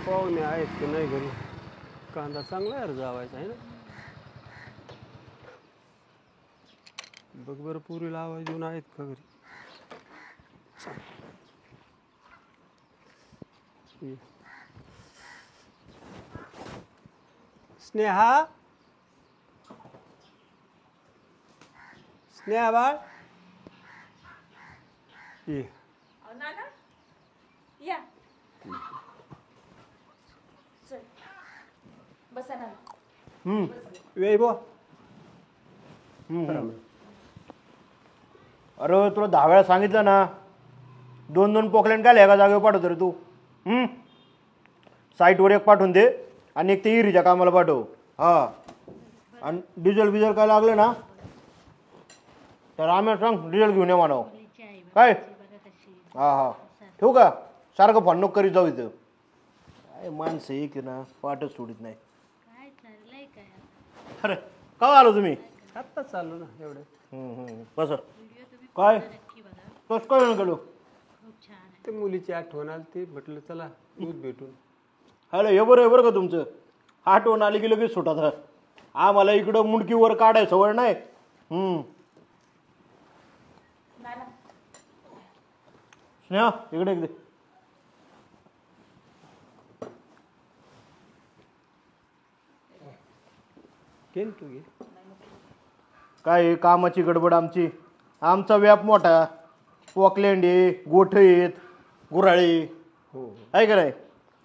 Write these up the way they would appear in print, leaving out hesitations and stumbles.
पाहुणे आहेत की नाही घरी. कांदा चांगला यार जावायचा आहे ना. बघ बरं पुरीला आवाज देऊन आहेत का घरी. ये. स्नेहा स्नेहा बाळ ये. नाना या चल बसा ना. वे बो. अरे तुला 10 वेळा सांगितलं ना, 2-2 पोकलॅन काय एका जागेवर पाठवतो रे तू. साईटवर एक पाठवून दे आणि एक ते इरीच्या कामाला पाठव. हा आणि डिझेल काय लागलं ना तर आम्ही सांग डिझेल घेऊन ये म्हणावं काय. हा ठेवू का. सारखं फोन नको करीत जाऊ. इथं काय माणसं एक ना पाठच सोडित नाही. अरे का आलो तुम्ही. आत्ताच चाललो ना एवढं. बस काय तस काय नाही केलो. ते मुलीची आठवण आली ती म्हटलं चला दूध भेटून. हॅलो हे बरं का तुमचं. आठवण आली की लगेच सुटत. आम्हाला इकडं मुंडकीवर काढायचं सवय नाही. स्नेहा इकडे इकडे. घे तू घे. काय कामाची गडबड आमची. आमचा व्याप मोठा. पोकलँड आहे, गोठ आहेत, गुराळी हो आहे का नाही.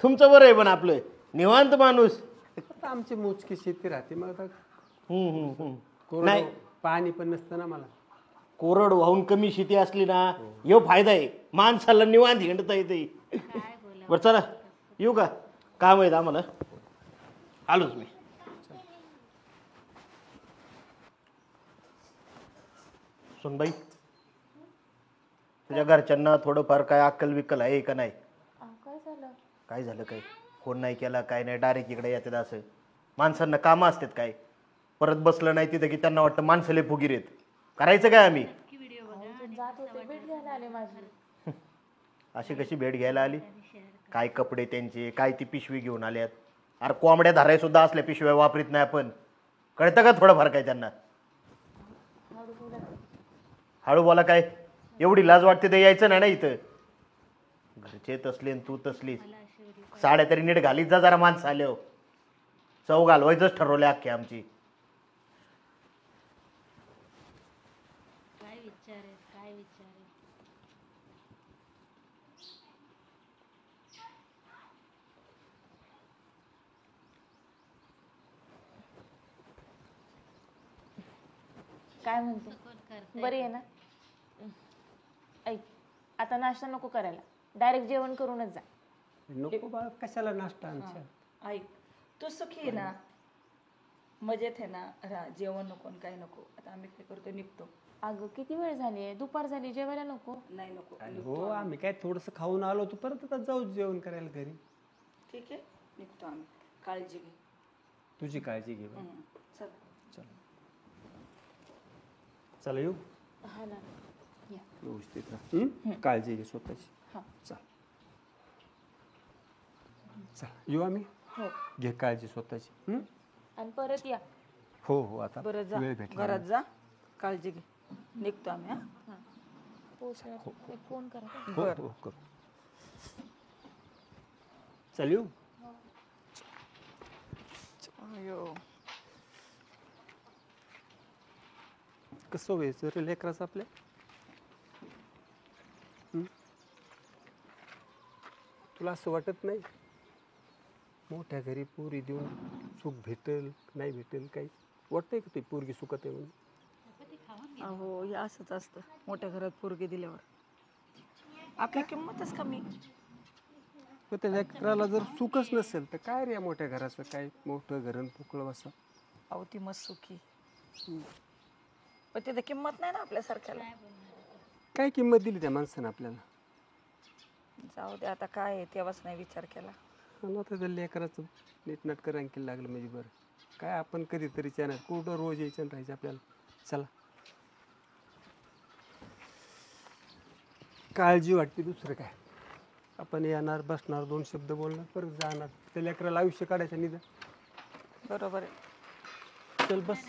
तुमचं बरं आहे पण आपलं निवांत माणूस. आता आमची मोजकी शेती राहते मग आता. नाही पाणी पण नसतं ना मला. कोरड वाहून कमी शेती असली ना ह्यो फायदा आहे. माणसाला निवांत हिंडता येते. बरं चला येऊ का. काम आहेत आम्हाला. आलोच मी. सुनबाई तुझ्या घरच्यांना थोडंफार काय अक्कल विक्कल आहे का नाही. काय झालं काय. फोन नाही केला काय नाही. डायरेक्ट इकडे येतात असं. माणसांना कामं असतात काय. परत बसलं नाही तिथं की त्यांना वाटतं माणसाले फुगीर आहेत. करायचं काय आम्ही. अशी कशी भेट घ्यायला आली. काय कपडे त्यांचे काय ती पिशवी घेऊन आल्यात. अरे कोंबड्या धराय सुद्धा असल्या पिशव्या वापरीत नाही आपण. कळतं का थोडंफार काय त्यांना. हळू बोला काय. एवढी लाज वाटते ते यायचं नाही ना इथं. घरचे तसले तू तसलीस. साड्या तरी नीट घालीत जा जरा. माणसं आले हो. चव घालवायचंच ठरवले अख्खे आमची. काय म्हणते बरी आहे ना. ऐक आता नाश्ता नको करायला. डायरेक्ट जेवण करूनच जा. नको बा कशाला नाश्ता आमच्या. ऐक तू सुखी आहे ना. मजेत आहे ना. राहा जेवण नको काय नको. आता आम्ही काय करतो निघतो. अगं किती वेळ झाली आहे. दुपार झाली जेवायला नको. नाही नको. हो आम्ही काय थोडंसं खाऊन आलो होतो. परत आता जाऊ जेवण करायला घरी. ठीक आहे निघतो आम्ही. काळजी घे. तुझी काळजी घे. चल चल चला येऊ. हा ना या. व्यवस्थित राहा. काळजी घे स्वतःची. हा चल चल येऊ आम्ही. हो घे काळजी स्वतःची. आणि परत या. हो हो आता बरं जा वेळ भेटला. घरात जा. काळजी घे. निघतो आम्ही. हा पोहोचल्यावर एक फोन करा. हो हो करू. चल येऊ. अयो कसं व्हायचं रे लेकराचं आपल्या. तुला असं वाटत नाही मोठ्या घरी पोरी देऊन सुख भेटेल नाही भेटेल काही वाटतंय का. ते पोरगी सुखत आहे म्हणून. अहो हे असंच असतं. मोठ्या घरात पोरगी दिल्यावर आपली किंमतच कमी. पण त्या लेकराला जर सुखच नसेल तर काय रे या मोठ्या घराचं काय. मोठं घरण पोकळ बसा. अहो ती मस्त सुखी. पण तिथे किंमत नाही ना आपल्यासारख्याला. काय किंमत दिली त्या माणसानं आपल्याला. जाऊ दे आता काय आहे तेव्हाच नाही विचार केला. आता त्या लेकराचं नीटनाटकं रँकिंग लागलं म्हणजे बरं. काय आपण कधीतरी चॅनल कुठं रोज यायचं राहायचं आपल्याला. चला काळजी वाटते दुसरं काय. आपण येणार बसणार 2 शब्द बोलणार परत जाणार त्या लेकराला आयुष्य काढायचं निधन बरोबर आहे. चल बस